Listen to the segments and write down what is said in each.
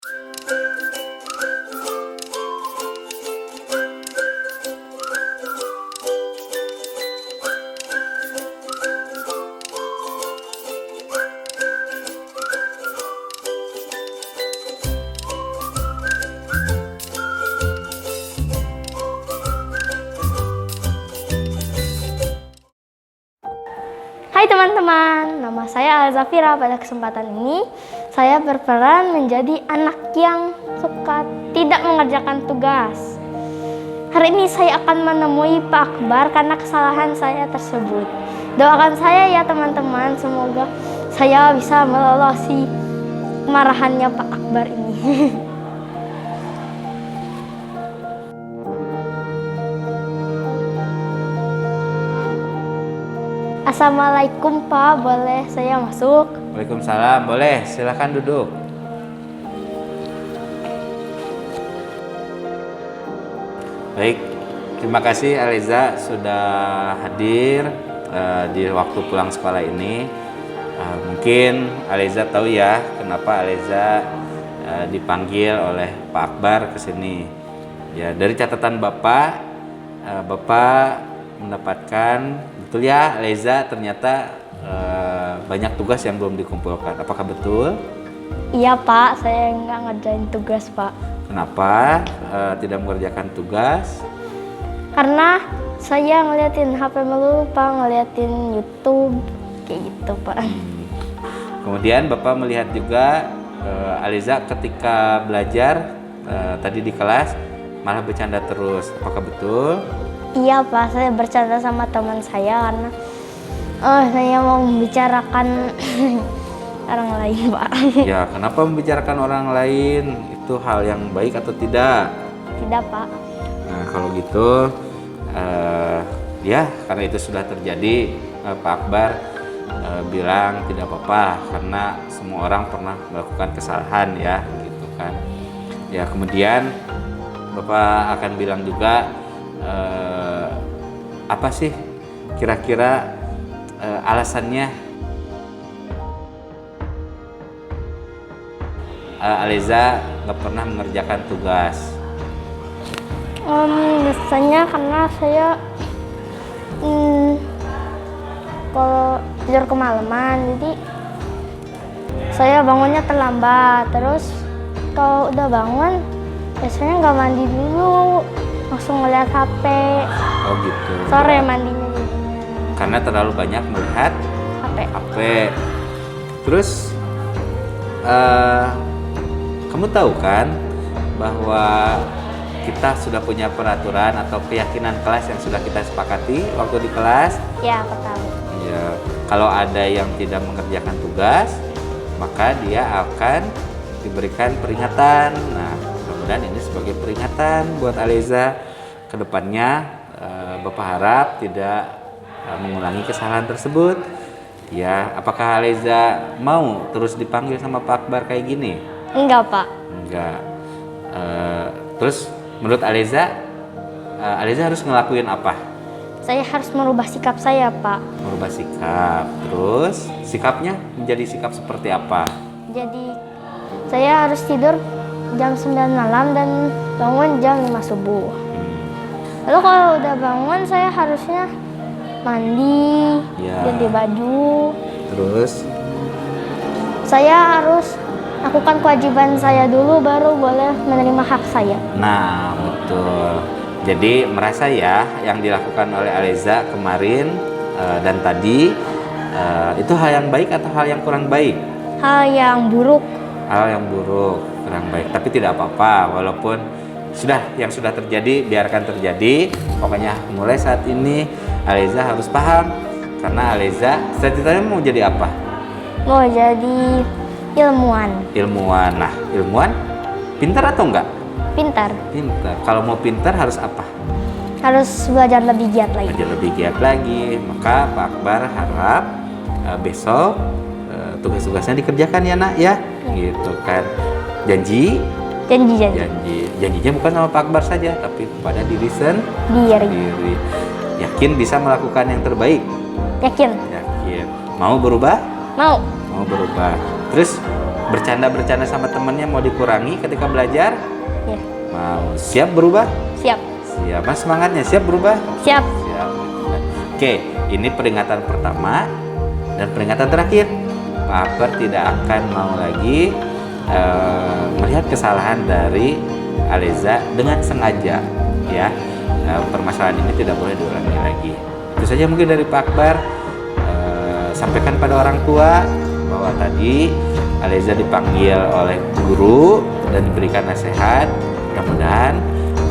Hai teman-teman, nama saya Alzafira. Pada kesempatan ini, saya berperan menjadi anak yang suka tidak mengerjakan tugas. Hari ini saya akan menemui Pak Akbar karena kesalahan saya tersebut. Doakan saya ya teman-teman, semoga saya bisa melolosi kemarahannya Pak Akbar ini. Assalamualaikum Pak, boleh saya masuk? Waalaikumsalam, boleh, silakan duduk. Baik, terima kasih Aliza sudah hadir di waktu pulang sekolah ini. Mungkin Aliza tahu ya kenapa Aliza dipanggil oleh Pak Akbar ke sini. Ya, dari catatan Bapak, Bapak mendapatkan, betul ya Aliza, ternyata banyak tugas yang belum dikumpulkan. Apakah betul? Iya Pak, saya nggak ngerjain tugas Pak. Kenapa tidak mengerjakan tugas? Karena saya ngeliatin HP melulu Pak, ngeliatin YouTube, kayak gitu Pak. Kemudian Bapak melihat juga Aliza ketika belajar tadi di kelas malah bercanda terus. Apakah betul? Iya Pak, saya bercanda sama teman saya karena saya mau membicarakan orang lain Pak. Ya, kenapa membicarakan orang lain? Itu hal yang baik atau tidak? Tidak Pak. Nah, kalau gitu ya karena itu sudah terjadi, Pak Akbar bilang tidak apa-apa karena semua orang pernah melakukan kesalahan ya, gitu kan. Ya, kemudian Bapak akan bilang juga apa sih kira-kira alasannya Aliza nggak pernah mengerjakan tugas? Biasanya karena saya kalau tidur kemalaman, jadi saya bangunnya terlambat. Terus kalau udah bangun, biasanya nggak mandi dulu, langsung ngeliat HP. Oh gitu. Sore mandinya jadinya. Karena terlalu banyak melihat HP. Terus kamu tahu kan bahwa kita sudah punya peraturan atau keyakinan kelas yang sudah kita sepakati waktu di kelas? Ya, aku tahu. Ya, kalau ada yang tidak mengerjakan tugas, maka dia akan diberikan peringatan. Nah, mudah-mudahan ini sebagai peringatan buat Aliza. Kedepannya Bapak harap tidak mengulangi kesalahan tersebut. Ya, apakah Aliza mau terus dipanggil sama Pak Akbar kayak gini? Enggak Pak. Enggak. Terus menurut Aliza, Aliza harus ngelakuin apa? Saya harus merubah sikap saya Pak. Merubah sikap. Terus sikapnya menjadi sikap seperti apa? Jadi saya harus tidur jam 9 malam dan bangun jam 5 subuh. Lalu kalau udah bangun saya harusnya mandi, Ya. ganti baju. Terus Saya harus lakukan kewajiban saya dulu baru boleh menerima hak saya. nah, betul. Jadi merasa ya yang dilakukan oleh Aliza kemarin dan tadi itu hal yang baik atau hal yang kurang baik? Hal yang buruk. Hal yang buruk, kurang baik. Tapi tidak apa-apa, walaupun yang sudah terjadi biarkan terjadi. Pokoknya mulai saat ini Aliza harus paham, karena Aliza cita-citanya mau jadi apa? Mau jadi ilmuwan. Ilmuwan. Nah, ilmuwan pintar atau enggak? Pintar. Pintar. Kalau mau pintar harus apa? Harus belajar lebih giat lagi. Belajar lebih giat lagi. Maka Pak Akbar harap besok tugas-tugasnya dikerjakan ya nak ya. Gitu kan. Janji. Janjinya bukan sama Pak Akbar saja, tapi kepada diri sendiri. Yakin bisa melakukan yang terbaik? Yakin. Yakin. Mau berubah? Mau. Mau berubah. Terus bercanda-bercanda sama temennya mau dikurangi ketika belajar? Ya. Mau. Siap berubah? Siap. Siap. Mas semangatnya siap berubah? Siap. Siap. Oke, ini peringatan pertama dan peringatan terakhir. Pak Akbar tidak akan mau lagi melihat kesalahan dari Aleza dengan sengaja, ya. Permasalahan ini tidak boleh diulangi lagi. Itu saja mungkin dari Pak Akbar. Sampaikan pada orang tua bahwa tadi Aleza dipanggil oleh guru dan diberikan nasihat. Mudah-mudahan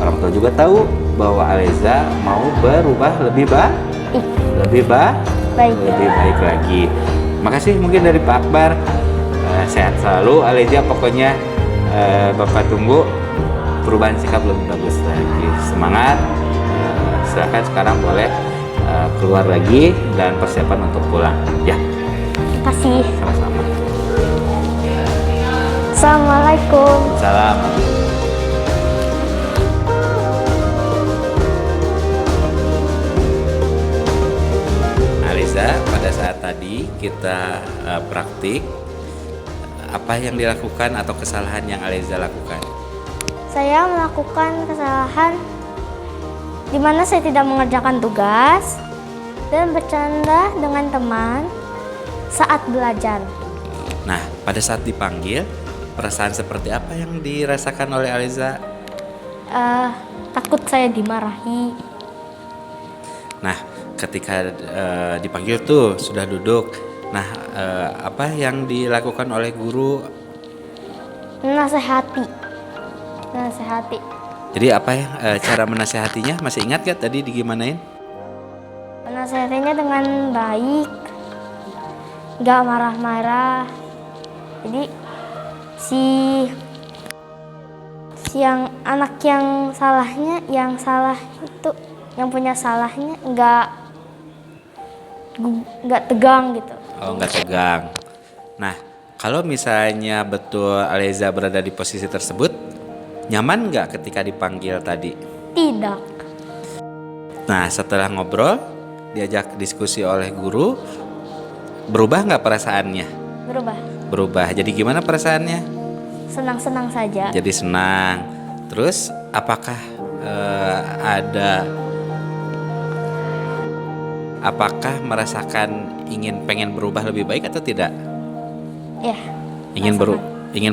orang tua juga tahu bahwa Aleza mau berubah lebih baik lagi. Makasih mungkin dari Pak Akbar. Sehat selalu Aleza, pokoknya Bapak tunggu perubahan sikap lebih bagus lagi. Semangat. Silakan sekarang boleh keluar lagi dan persiapan untuk pulang ya. Terima kasih. Sama-sama. Assalamualaikum. Salam. Aleza, pada saat tadi kita praktik, apa yang dilakukan atau kesalahan yang Aleza lakukan? Saya melakukan kesalahan di mana saya tidak mengerjakan tugas dan bercanda dengan teman saat belajar. Nah, pada saat dipanggil, perasaan seperti apa yang dirasakan oleh Aleza? Takut saya dimarahi. Nah, ketika dipanggil tuh sudah duduk. Nah, apa yang dilakukan oleh guru? Menasehati. Jadi apa ya cara menasehatinya? Masih ingat gak tadi digimanain? Menasehatinya dengan baik, gak marah-marah. Jadi si yang anak yang salah itu, yang punya salahnya nggak tegang gitu. Oh, nggak tegang. Nah, kalau misalnya betul Aleza berada di posisi tersebut, nyaman nggak ketika dipanggil tadi? Tidak. Nah, setelah ngobrol, diajak diskusi oleh guru, berubah nggak perasaannya? Berubah. Jadi gimana perasaannya? Senang-senang saja. Jadi senang. Terus apakah apakah merasakan pengen berubah lebih baik atau tidak? Ya. Ingin berubah? Ingin.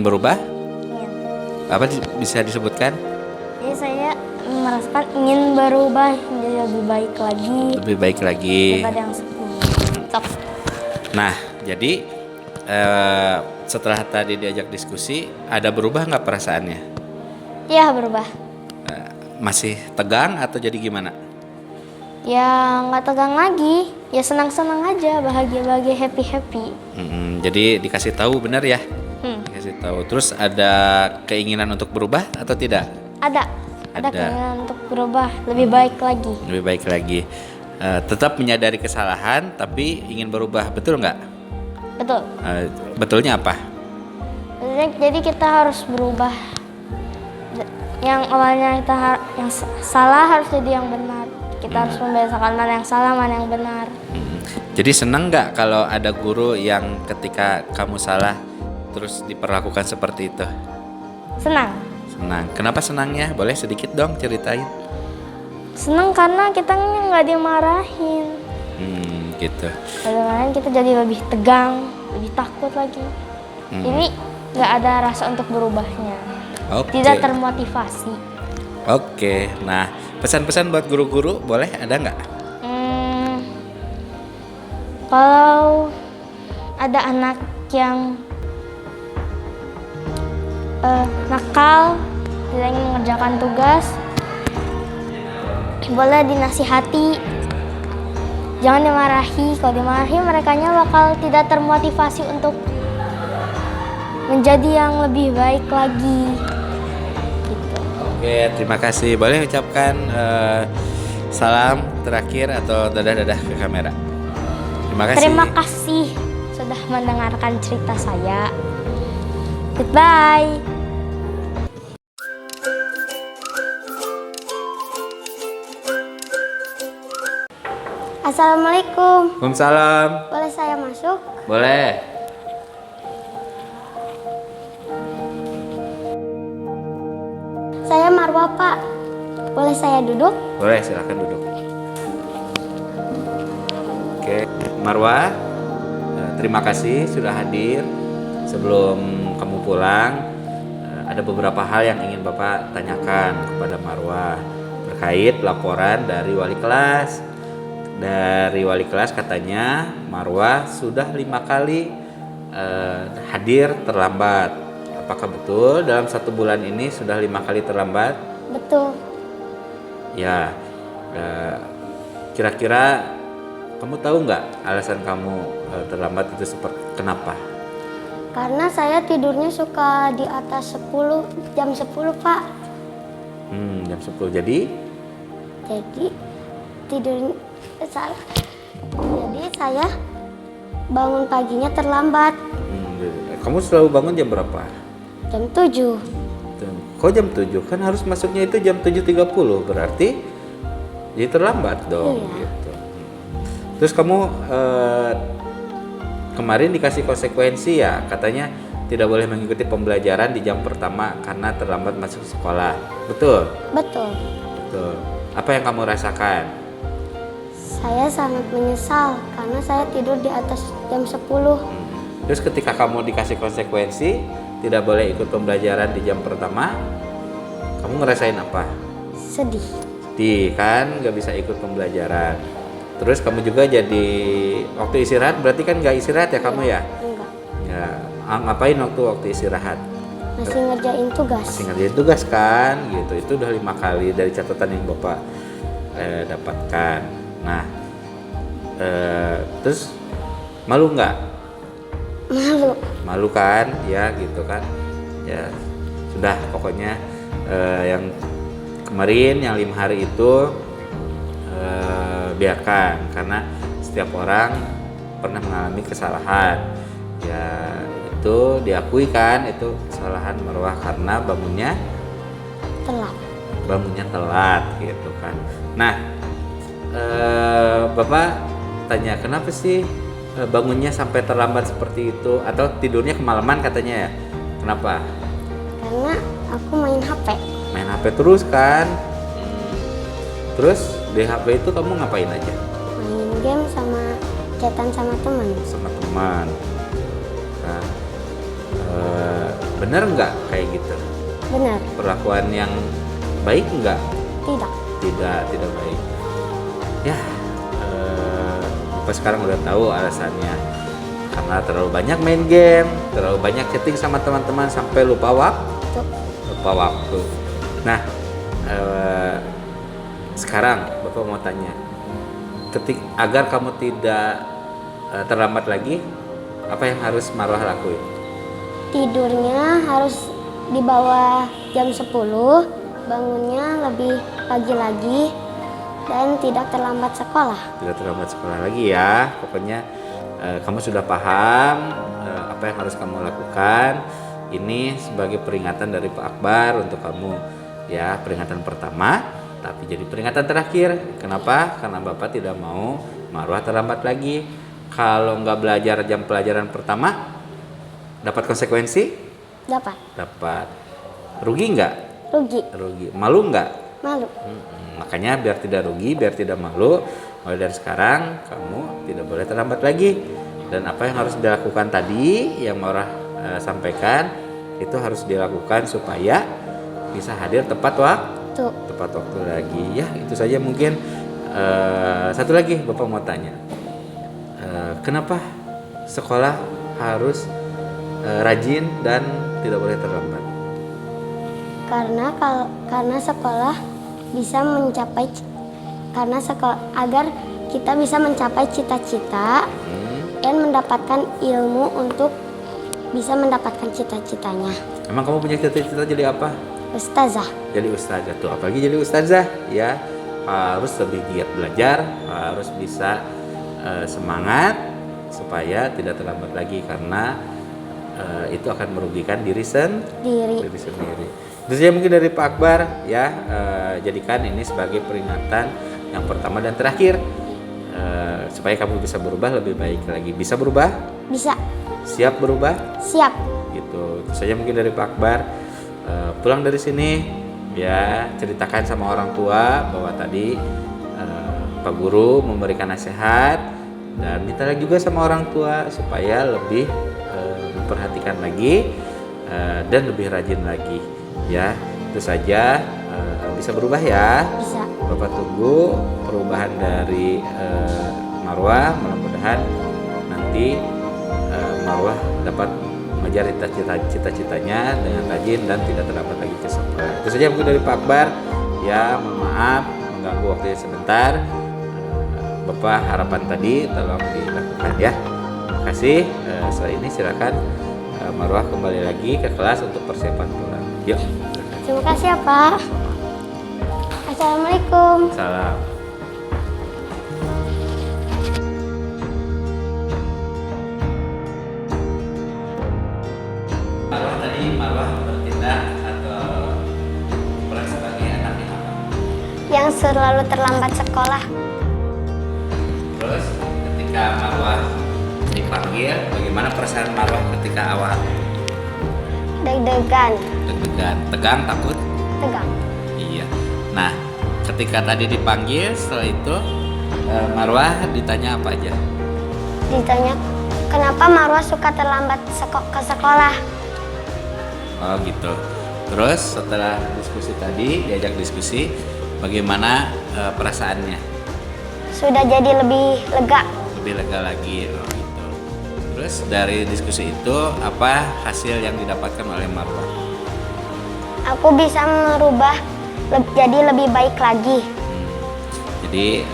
Apa bisa disebutkan? Jadi saya merasakan ingin berubah menjadi lebih baik lagi. Lebih baik lagi. Daripada yang sebelumnya. Nah, jadi setelah tadi diajak diskusi, ada berubah nggak perasaannya? Ya, berubah. Masih tegang atau jadi gimana? Ya nggak tegang lagi, ya senang-senang aja, bahagia-bahagia, happy-happy. Jadi dikasih tahu benar ya? Dikasih tahu. Terus ada keinginan untuk berubah atau tidak? Ada keinginan untuk berubah lebih baik lagi. Lebih baik lagi. Tetap menyadari kesalahan, tapi ingin berubah, betul nggak? Betul. Betulnya apa? Jadi kita harus berubah. Yang awalnya yang salah harus jadi yang benar. Kita harus membiasakan mana yang salah, mana yang benar. Jadi senang nggak kalau ada guru yang ketika kamu salah terus diperlakukan seperti itu? Senang. Kenapa senangnya? Boleh sedikit dong ceritain. Senang karena kita nggak dimarahin. Gitu. Kadang-kadang kita jadi lebih tegang, lebih takut lagi. Ini nggak ada rasa untuk berubahnya. Tidak termotivasi. Oke. Nah, pesan-pesan buat guru-guru boleh ada nggak? Kalau ada anak yang nakal, tidak ingin mengerjakan tugas, boleh dinasihati, jangan dimarahi. Kalau dimarahi, merekanya bakal tidak termotivasi untuk menjadi yang lebih baik lagi. Gitu. Oke, terima kasih. Boleh ucapkan salam terakhir atau dadah-dadah ke kamera. Terima kasih. Terima kasih sudah mendengarkan cerita saya. Goodbye. Assalamualaikum. Waalaikumsalam. Boleh saya masuk? Boleh. Bapak. Boleh saya duduk? Boleh, silakan duduk. Oke, Marwah, terima kasih sudah hadir. Sebelum kamu pulang, ada beberapa hal yang ingin Bapak tanyakan kepada Marwah terkait laporan dari wali kelas. Dari wali kelas katanya Marwah sudah 5 kali hadir terlambat. Apakah betul dalam 1 bulan ini sudah 5 kali terlambat? Betul. Ya, kira-kira kamu tahu nggak alasan kamu terlambat itu seperti kenapa? Karena saya tidurnya suka di atas jam 10, Pak. Jam 10. Jadi Jadi saya bangun paginya terlambat. Kamu selalu bangun jam berapa? Jam 7. Kok jam 7? Kan harus masuknya itu jam 7.30. Berarti jadi terlambat dong. Iya. Gitu. Terus kamu kemarin dikasih konsekuensi ya, katanya tidak boleh mengikuti pembelajaran di jam pertama karena terlambat masuk sekolah. Betul? Betul. Betul. Apa yang kamu rasakan? Saya sangat menyesal karena saya tidur di atas jam 10. Terus ketika kamu dikasih konsekuensi tidak boleh ikut pembelajaran di jam pertama, kamu ngerasain apa? Sedih. Sedih kan, nggak bisa ikut pembelajaran. Terus kamu juga jadi waktu istirahat berarti kan nggak istirahat ya kamu ya? Enggak. Ya, ngapain waktu istirahat? Masih ngerjain tugas. Masih ngerjain tugas kan, gitu. Itu udah 5 kali dari catatan yang Bapak dapatkan. Nah, terus malu nggak? Malu. Malu kan, ya gitu kan? Ya sudah, pokoknya yang kemarin yang 5 hari itu biarkan, karena setiap orang pernah mengalami kesalahan. Ya itu diakui kan, itu kesalahan Marwah karena bangunnya telat gitu kan. Nah, Bapak tanya kenapa sih bangunnya sampai terlambat seperti itu, atau tidurnya kemalaman katanya ya? Kenapa? Karena aku main HP. Main HP terus kan? Terus di HP itu kamu ngapain aja? Main game sama chatan sama teman. Sama teman. Nah, bener nggak kayak gitu? Benar. Perlakuan yang baik nggak? Tidak. Tidak baik. Ya, Bapak sekarang udah tahu alasannya. Karena terlalu banyak main game, terlalu banyak chatting sama teman-teman sampai lupa waktu. Nah, sekarang Bapak mau tanya, agar kamu tidak terlambat lagi, apa yang harus Marwah lakuin? Tidurnya harus di bawah jam 10, bangunnya lebih pagi lagi, dan tidak terlambat sekolah. Tidak terlambat sekolah lagi ya. Pokoknya kamu sudah paham apa yang harus kamu lakukan. Ini sebagai peringatan dari Pak Akbar untuk kamu ya, peringatan pertama tapi jadi peringatan terakhir. Kenapa? Karena Bapak tidak mau Marwah terlambat lagi. Kalau nggak belajar jam pelajaran pertama dapat konsekuensi? Dapat. Rugi nggak? Rugi. Malu nggak? Malu. Makanya biar tidak rugi, biar tidak malu, mulai dari sekarang kamu tidak boleh terlambat lagi. Dan apa yang harus dilakukan tadi yang Marwah sampaikan itu harus dilakukan supaya bisa hadir tepat waktu lagi. Ya itu saja mungkin. Satu lagi Bapak mau tanya, kenapa sekolah harus rajin dan tidak boleh terlambat? Karena sekolah bisa mencapai, agar kita bisa mencapai cita-cita dan mendapatkan ilmu untuk bisa mendapatkan cita-citanya. Emang kamu punya cita-cita jadi apa? Ustazah. Jadi ustazah tuh, apalagi jadi ustazah ya harus lebih giat belajar, harus bisa semangat supaya tidak terlambat lagi, karena itu akan merugikan diri sendiri. Itu saja mungkin dari Pak Akbar ya, jadikan ini sebagai peringatan yang pertama dan terakhir supaya kamu bisa berubah lebih baik lagi. Bisa berubah? Bisa. Siap berubah? Siap. Gitu. Itu saja mungkin dari Pak Akbar. Pulang dari sini Ya, ceritakan sama orang tua bahwa tadi Pak Guru memberikan nasihat, dan minta juga sama orang tua supaya lebih memperhatikan lagi dan lebih rajin lagi. Ya, itu saja. Bisa berubah ya. Bisa. Bapak tunggu perubahan dari Marwah. Mudah-mudahan nanti Marwah dapat mengejar cita-citanya dengan rajin dan tidak terdapat lagi ke sekolah. Itu saja mungkin dari Pak Akbar. Ya, mohon maaf mengganggu waktunya sebentar. Bapak harapan tadi tolong dilakukan ya. Terima kasih. Setelah ini silakan Marwah kembali lagi ke kelas untuk persiapan pulang. Yuk. Terima kasih ya Pak. Assalamualaikum. Salam. Marwah tadi bertindak atau peran sebagai anak yang apa? Yang selalu terlambat sekolah. Terus ketika Marwah dipanggil, bagaimana perasaan Marwah ketika awal? Deg-degan. Deg-degan, tegang, takut? Tegang. Iya. Nah, ketika tadi dipanggil, setelah itu Marwah ditanya apa aja? Ditanya kenapa Marwah suka terlambat ke sekolah. Oh gitu. Terus setelah diskusi tadi, diajak diskusi, bagaimana perasaannya? Sudah jadi lebih lega. Lebih lega lagi. Oh, gitu. Terus dari diskusi itu, apa hasil yang didapatkan oleh Marwah? Aku bisa merubah jadi lebih baik lagi. Jadi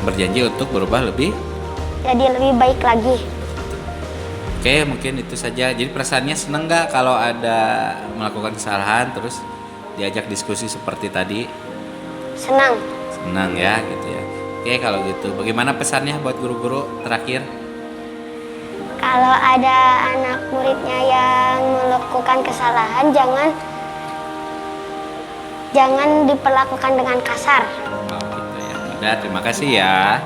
berjanji untuk berubah lebih. Jadi lebih baik lagi. Oke, mungkin itu saja. Jadi perasaannya seneng nggak kalau ada melakukan kesalahan terus diajak diskusi seperti tadi? Senang. Senang ya, gitu ya. Oke, kalau gitu, bagaimana pesannya buat guru-guru terakhir? Kalau ada anak muridnya yang melakukan kesalahan, jangan diperlakukan dengan kasar. Oh, gitu ya. Udah, terima kasih ya.